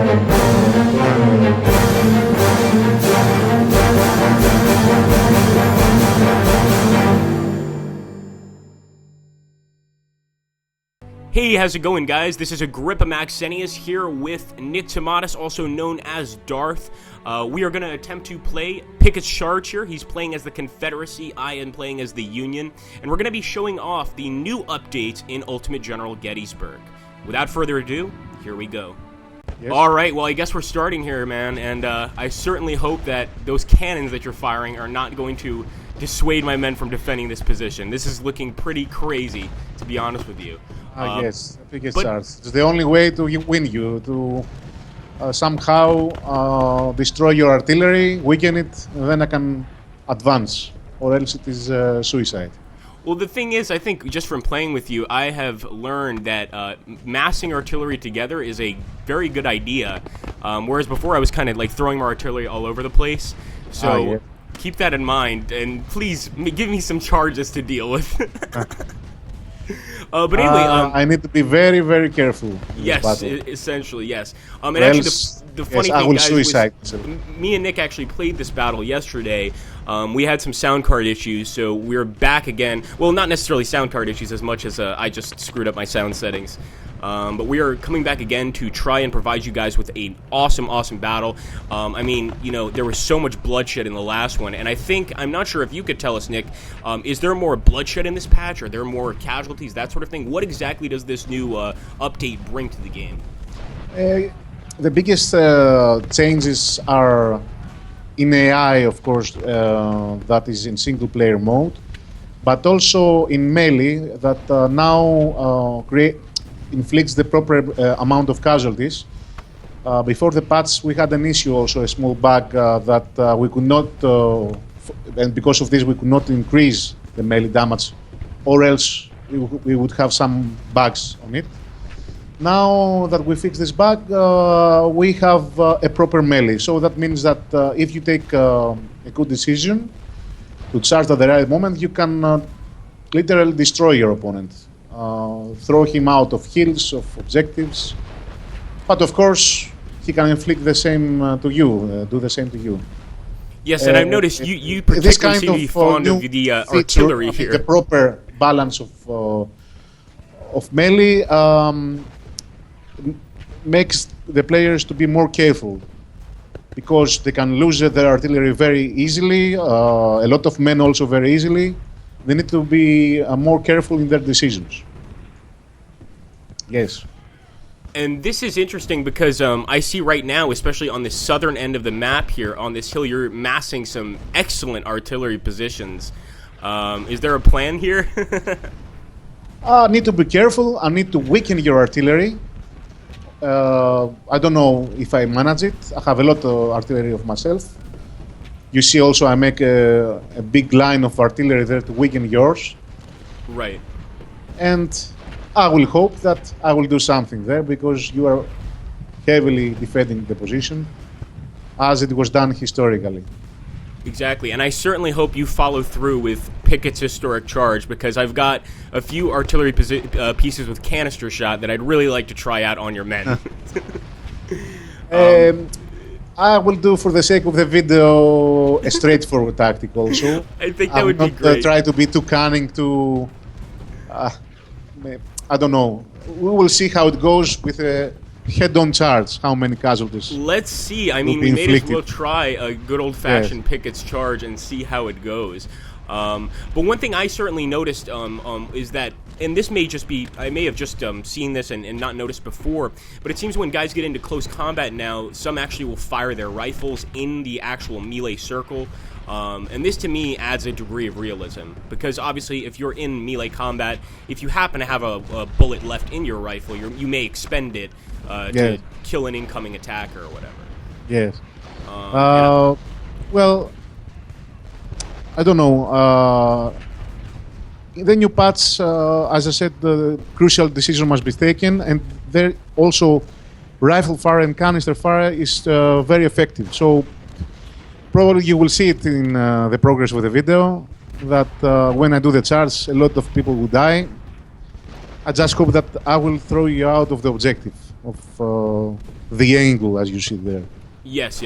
Hey, how's it going, guys? This is Agrippa Maxenius here with Nick Tomatis, also known as Darth. We are going to attempt to play Pickett's Charge here. He's playing as the Confederacy, I am playing as the Union, and we're going to be showing off the new updates in Ultimate General Gettysburg. Without further ado, here we go. Yes. Alright, well, I guess we're starting here, man, and I certainly hope that those cannons that you're firing are not going to dissuade my men from defending this position. This is looking pretty crazy, to be honest with you. Yes, I think it's the only way to win you, to somehow destroy your artillery, weaken it, and then I can advance, or else it is suicide. Well, the thing is, I think just from playing with you, I have learned that massing artillery together is a very good idea, whereas before I was kind of like throwing my artillery all over the place. So keep that in mind, and please give me some charges to deal with. But anyway, I need to be very, very careful. Yes, essentially, yes. And actually, the funny thing, guys, was me and Nick actually played this battle yesterday. We had some sound card issues, so we're back again. Well, not necessarily sound card issues as much as I just screwed up my sound settings. But we are coming back again to try and provide you guys with an awesome, awesome battle. I mean, you know, there was so much bloodshed in the last one, and I think, I'm not sure if you could tell us, Nick, is there more bloodshed in this patch? Are there more casualties, that sort of thing? What exactly does this new update bring to the game? The biggest changes are in AI, of course, that is in single-player mode, but also in melee that now inflicts the proper amount of casualties. Before the patch, we had an issue, also a small bug that we could not, and because of this, we could not increase the melee damage, or else we would have some bugs on it. Now that we fixed this bug, we have a proper melee. So that means that if you take a good decision to charge at the right moment, you can literally destroy your opponent. Throw him out of hills, of objectives, but of course he can inflict the same to you, do the same to you. Yes, and I've noticed you particularly seem to be fond of the artillery here. The proper balance of melee makes the players to be more careful, because they can lose their artillery very easily, a lot of men also very easily. They need to be more careful in their decisions. Yes. And this is interesting because I see right now, especially on the southern end of the map here, on this hill, you're massing some excellent artillery positions. Is there a plan here? I need to be careful. I need to weaken your artillery. I don't know if I manage it. I have a lot of artillery of myself. You see also I make a big line of artillery there to weaken yours. Right. And I will hope that I will do something there, because you are heavily defending the position, as it was done historically. Exactly, and I certainly hope you follow through with Pickett's historic charge, because I've got a few artillery pieces with canister shot that I'd really like to try out on your men. I will do, for the sake of the video, a straightforward tactic also. I think that would be great. Try to be too cunning to... I don't know. We will see how it goes with a head-on charge, how many casualties. Let's see. I mean, we may as well try a good old-fashioned Pickett's charge and see how it goes. But one thing I certainly noticed is that, and this may just be, I may have just seen this and not noticed before, but it seems when guys get into close combat now, some actually will fire their rifles in the actual melee circle. And this to me adds a degree of realism, because obviously if you're in melee combat, if you happen to have a bullet left in your rifle, you may expend it to kill an incoming attacker or whatever. Yes. Well, I don't know. In the new patch, as I said, the crucial decision must be taken, and there also rifle fire and canister fire is very effective. So probably you will see it in the progress of the video, that when I do the charge, a lot of people will die. I just hope that I will throw you out of the objective. the angle as you see there. Yes.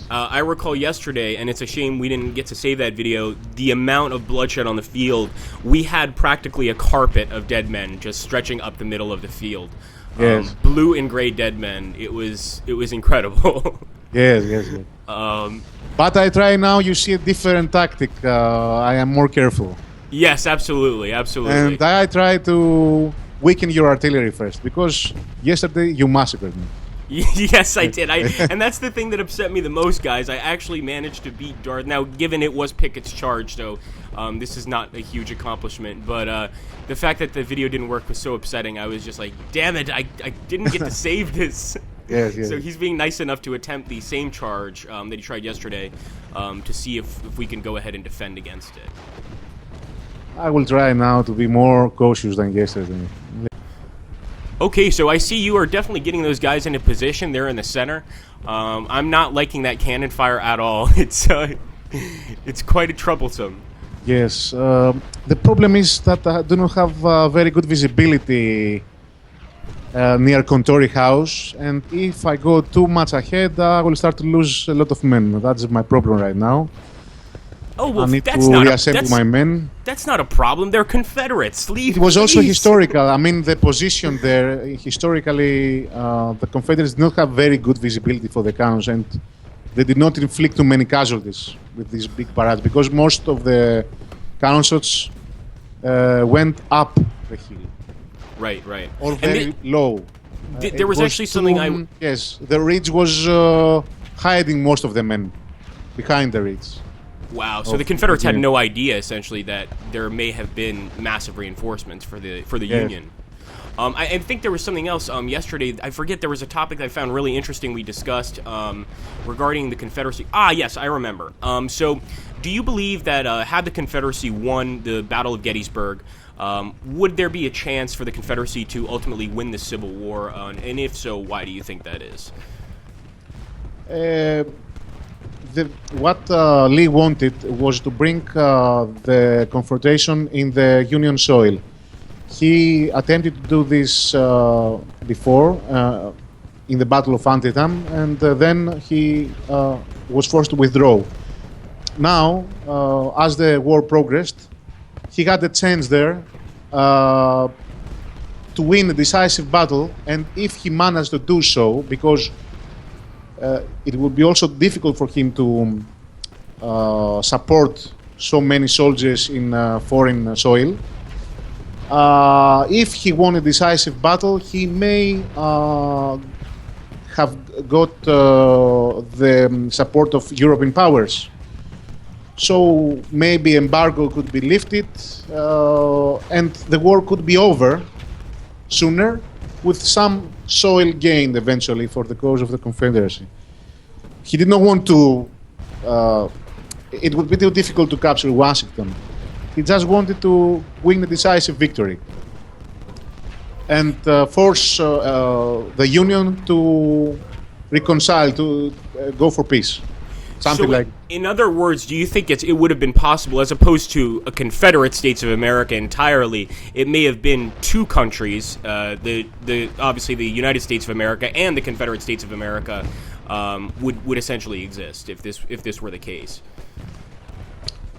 I recall yesterday, and it's a shame we didn't get to save that video, the amount of bloodshed on the field. We had practically a carpet of dead men just stretching up the middle of the field. Yes. Blue and gray dead men. It was incredible. Yes. But I try now, you see a different tactic. I am more careful. Yes, absolutely. And I try to weaken your artillery first, because yesterday you massacred me. Yes, I did. And that's the thing that upset me the most, guys. I actually managed to beat Dartis. Now, given it was Pickett's charge, so this is not a huge accomplishment. But the fact that the video didn't work was so upsetting. I was just like, damn it, I didn't get to save this. Yes. So he's being nice enough to attempt the same charge that he tried yesterday to see if we can go ahead and defend against it. I will try now to be more cautious than yesterday. Okay, so I see you are definitely getting those guys into position. They're in the center. I'm not liking that cannon fire at all. It's quite troublesome. Yes. The problem is that I do not have very good visibility near Contori House, and if I go too much ahead, I will start to lose a lot of men. That's my problem right now. Oh, well, I need that's to not reassemble my men. That's not a problem. They're Confederates. Leave. It was also please. historical. I mean, the position there, historically, the Confederates did not have very good visibility for the cannons, and they did not inflict too many casualties with these big barrages, because most of the cannon shots went up the hill. Right. Or very low. There was actually something Yes, the ridge was hiding most of the men behind the ridge. Wow, so the Confederates had no idea, essentially, that there may have been massive reinforcements for the Union. I think there was something else yesterday. I forget, there was a topic that I found really interesting we discussed regarding the Confederacy. Ah, yes, I remember. So do you believe that had the Confederacy won the Battle of Gettysburg, would there be a chance for the Confederacy to ultimately win the Civil War? And if so, why do you think that is? What Lee wanted was to bring the confrontation in the Union soil. He attempted to do this before in the Battle of Antietam, and then he was forced to withdraw. Now, as the war progressed, he had a chance there to win a decisive battle, and if he managed to do so, because it would be also difficult for him to support so many soldiers in foreign soil. If he won a decisive battle, he may have got the support of European powers. So maybe embargo could be lifted and the war could be over sooner, with some soil gained eventually for the cause of the Confederacy. He did not want to, it would be too difficult to capture Washington. He just wanted to win a decisive victory and force the Union to reconcile, to go for peace. Something like. In other words, do you think it would have been possible, as opposed to a Confederate States of America entirely, it may have been two countries, obviously the United States of America and the Confederate States of America would essentially exist if this were the case?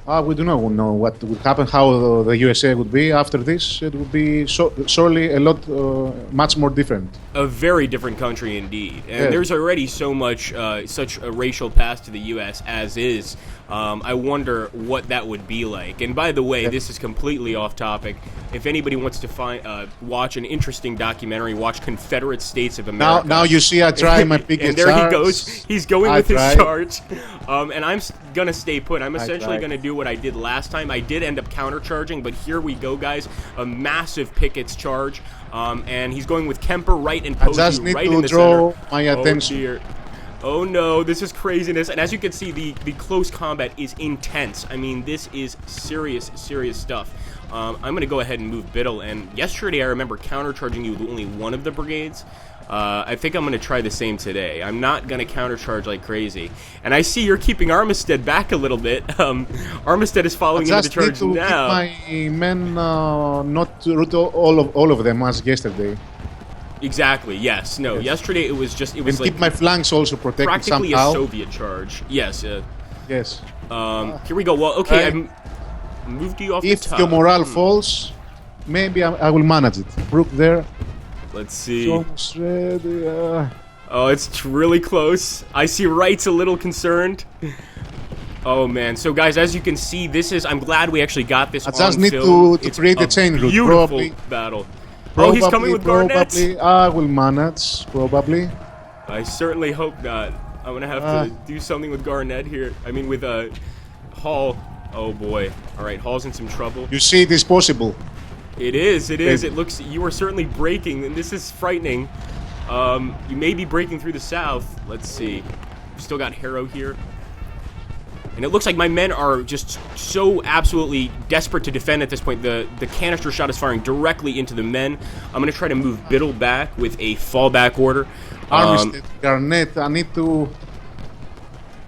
We do not know what would happen, how the USA would be after this. It would be surely a lot, much more different. A very different country indeed. And yes. There's already so much, such a racial past to the U.S. as is. I wonder what that would be like. And by the way, this is completely off topic. If anybody wants to watch an interesting documentary, watch Confederate States of America. Now you see I try my biggest and there charge. He goes. He's going with his charge. And I'm going to stay put. I'm essentially going to do what I did last time. I did end up countercharging, but here we go, guys. A massive Pickett's charge. And he's going with Kemper right and Posey right in the center. I just need to draw my attention. Oh, dear. Oh no, this is craziness. And as you can see, the close combat is intense. I mean, this is serious stuff. I'm going to go ahead and move Biddle. And yesterday, I remember countercharging you with only one of the brigades. I think I'm going to try the same today. I'm not going to countercharge like crazy. And I see you're keeping Armistead back a little bit. Armistead is following into the charge now. I just need to keep my men not to root all of them as yesterday. Exactly. Yes. No. Yes. Yesterday it was just. It was and keep my flanks also protected practically somehow. a Soviet charge. Yes. Yes. Here we go. Well, okay. I moved you off if the top. your morale falls, maybe I will manage it. Brook there. Let's see. Almost ready. Oh, it's really close. I see Wright's a little concerned. Oh man, so guys, as you can see, this is. I'm glad we actually got this. I just on need film. to create a chain route. Beautiful battle. Oh, he's coming with Garnets. I will manage. Probably. I certainly hope not. I'm gonna have to do something with Garnet here. I mean, with Hall. Oh boy. All right, Hall's in some trouble. You see, it is possible. It is. It is. It looks. You are certainly breaking, and this is frightening. You may be breaking through the south. Let's see. We've still got Harrow here. And it looks like my men are just so absolutely desperate to defend at this point. The canister shot is firing directly into the men. I'm going to try to move Biddle back with a fallback order. Armistead, Garnet, I need to...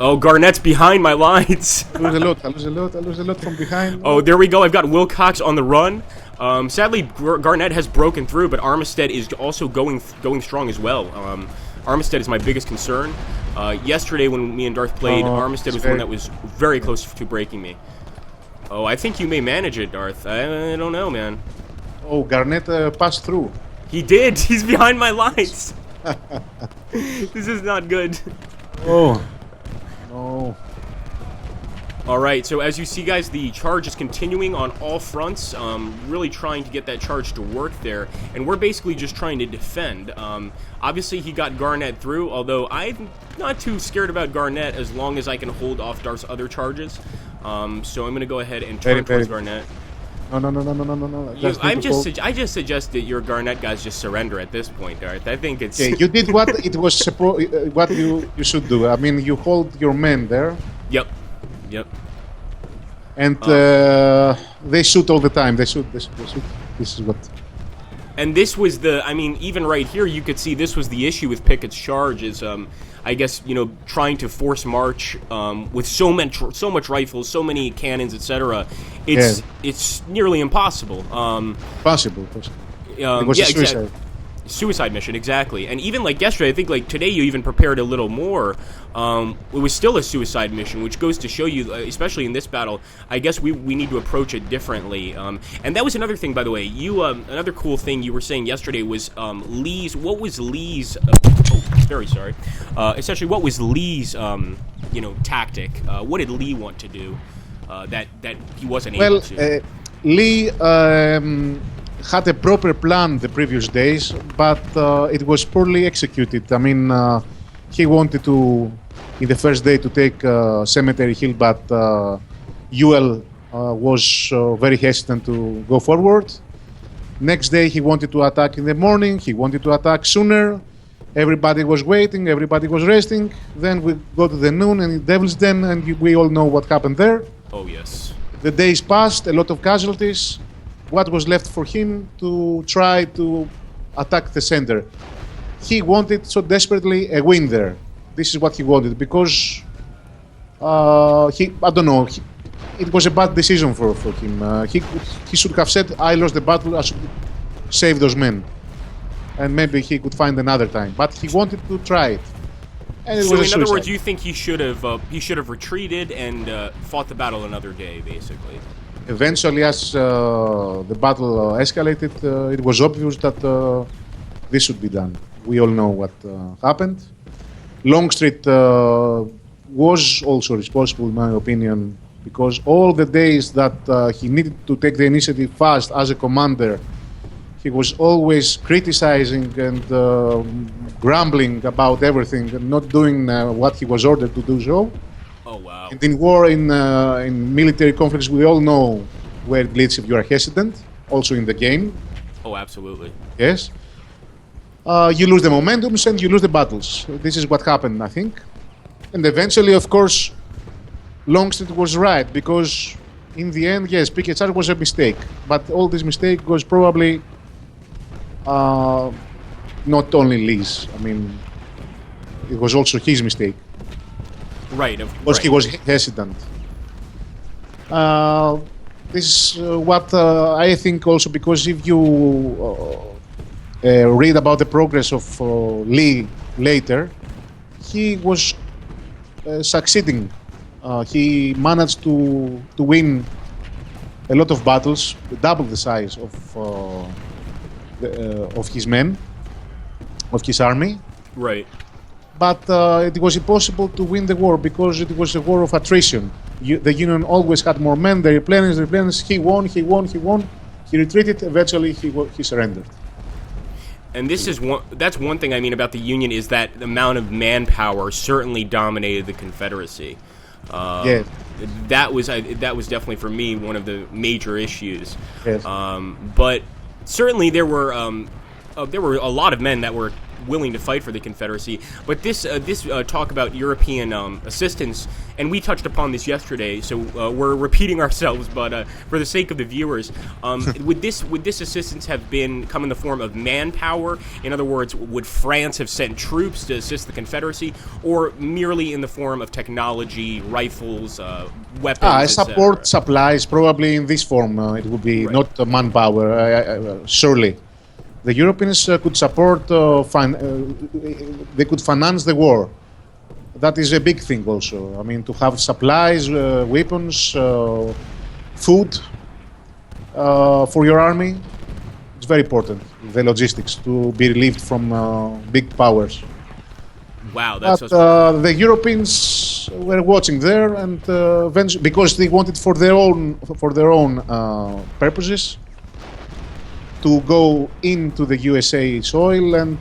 Oh, Garnet's behind my lines. I lose a lot from behind. Oh, there we go. I've got Wilcox on the run. Sadly, Garnet has broken through, but Armistead is also going strong as well. Armistead is my biggest concern. Yesterday, when me and Darth played, Armistead was one that was very close to breaking me. Oh, I think you may manage it, Darth. I don't know, man. Oh, Garnet passed through. He did. He's behind my lines. This is not good. Oh, no. All right, so as you see, guys, the charge is continuing on all fronts, really trying to get that charge to work there, and we're basically just trying to defend. Obviously, he got Garnet through, although I'm not too scared about Garnet as long as I can hold off Darth's other charges. So I'm going to go ahead and turn towards Garnet. No. I just suggest that your Garnet guys just surrender at this point, Darth. I think it's... Okay, you did what it was what you should do. I mean, you hold your men there. Yep. And they shoot all the time. They shoot. This is what... And this was the... I mean, even right here, you could see this was the issue with Pickett's charge is... I guess, trying to force march with so much rifles, so many cannons, etc. It's nearly impossible. Possible. It was a suicide. Suicide mission, exactly. And even like yesterday, I think like today you even prepared a little more. It was still a suicide mission, which goes to show you, especially in this battle, I guess we need to approach it differently. And that was another thing, by the way. You another cool thing you were saying yesterday was Lee's. What was Lee's? Very sorry. Essentially, what was Lee's tactic? What did Lee want to do that he wasn't able to? Lee had a proper plan the previous days, but it was poorly executed. I mean, he wanted to, in the first day, to take Cemetery Hill, but Ewell was very hesitant to go forward. Next day, he wanted to attack in the morning. He wanted to attack sooner. Everybody was waiting. Everybody was resting. Then we go to the noon and Devil's Den, and we all know what happened there. Oh, yes. The days passed, a lot of casualties. What was left for him to try to attack the center? He wanted so desperately a win there. This is what he wanted because I don't know. It was a bad decision for him. He should have said, "I lost the battle. I should save those men," and maybe he could find another time. But he wanted to try it. And it so, was in other words, you think he should have retreated and fought the battle another day, basically. Eventually, as the battle escalated, it was obvious that this should be done. We all know what happened. Longstreet was also responsible, in my opinion, because all the days that he needed to take the initiative fast as a commander, he was always criticizing and grumbling about everything and not doing what he was ordered to do so. Oh, wow. And in war, in military conflicts, we all know where it leads if you are hesitant, also in the game. Oh, absolutely. Yes. You lose the momentums and you lose the battles. This is what happened, I think. And eventually, of course, Longstreet was right, because in the end, yes, Pickett's charge was a mistake. But all this mistake was probably not only Lee's. I mean, it was also his mistake. Right, because he was hesitant. This is what I think also, because if you read about the progress of Lee later, he was succeeding. He managed to win a lot of battles, double the size of his men, of his army. Right. But it was impossible to win the war because it was a war of attrition. The Union always had more men. They replenished. He won. He retreated. Eventually, he surrendered. And this is that's one thing I mean about the Union is that the amount of manpower certainly dominated the Confederacy. Yes. That was definitely for me one of the major issues. Yes. But certainly there were a lot of men that were willing to fight for the Confederacy. But this talk about European assistance, and we touched upon this yesterday, so we're repeating ourselves. But for the sake of the viewers, would this assistance have come in the form of manpower? In other words, would France have sent troops to assist the Confederacy, or merely in the form of technology, rifles, weapons? Support supplies, probably in this form. It would be Right. not manpower, surely. The Europeans could support, they could finance the war. That is a big thing also. I mean, to have supplies, weapons, food for your army, it's very important. The logistics to be relieved from big powers. Wow, that's But the Europeans were watching there, and eventually, because they wanted for their own purposes, to go into the USA soil and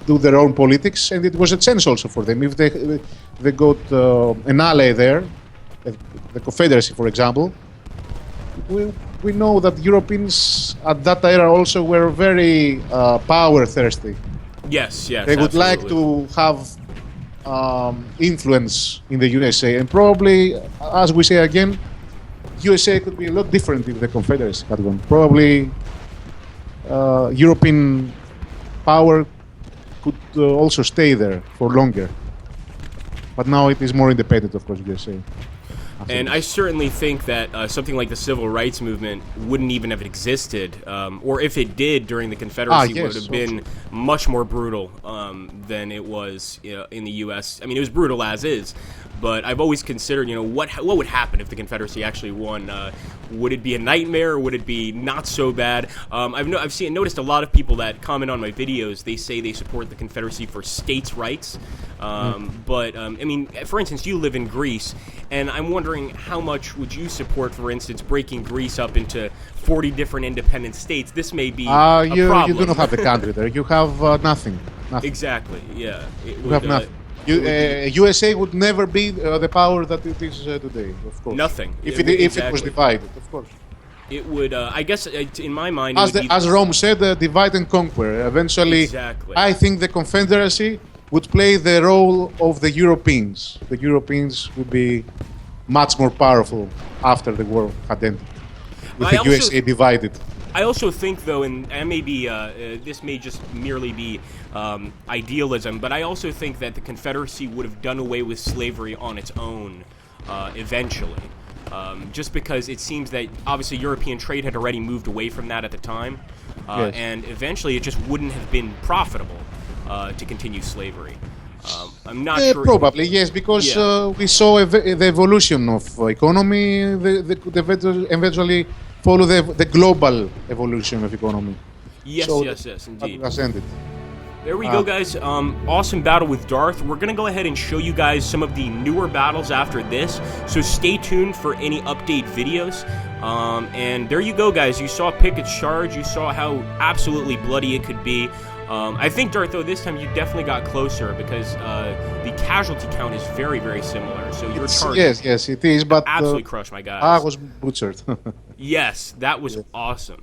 do their own politics, and it was a chance also for them. If they got an ally there, the Confederacy, for example, we know that Europeans at that era also were very power thirsty. yes. They would like to have influence in the USA, and probably, as we say again, USA could be a lot different if the Confederacy had won. Probably European power could also stay there for longer. But now it is more independent, of course, USA. And I certainly think that something like the Civil Rights Movement wouldn't even have existed, or if it did during the Confederacy, yes, would have been much more brutal than it was in the U.S. I mean, it was brutal as is, but I've always considered, what would happen if the Confederacy actually won? Would it be a nightmare, or would it be not so bad? I've noticed a lot of people that comment on my videos. They say they support the Confederacy for states' rights, but I mean, for instance, you live in Greece, and I'm wondering how much would you support, for instance, breaking Greece up into 40 different independent states? This may be a problem. You do not have the country there. You have nothing. Exactly. Yeah. You have nothing. USA would never be the power that it is today, of course. Nothing. If it was divided, of course. It would, I guess, in my mind, as Rome said, divide and conquer. Eventually, exactly. I think the Confederacy would play the role of the Europeans. The Europeans would be much more powerful after the war had ended, with the USA divided. I also think, though, and maybe this may just merely be idealism, but I also think that the Confederacy would have done away with slavery on its own eventually. Just because it seems that obviously European trade had already moved away from that at the time, Yes. and eventually it just wouldn't have been profitable to continue slavery. I'm not sure. Probably, yes, because we saw the evolution of economy. They eventually follow the global evolution of economy. Yes, So yes, indeed. Has ended. There we go, guys. Awesome battle with Darth. We're going to go ahead and show you guys some of the newer battles after this, so stay tuned for any update videos. And there you go, guys. You saw Pickett's charge. You saw how absolutely bloody it could be. I think, Darth, though, this time you definitely got closer because the casualty count is very, very similar. So your charge Yes, it is, but absolutely crushed my guys. I was butchered. Yes, that was awesome.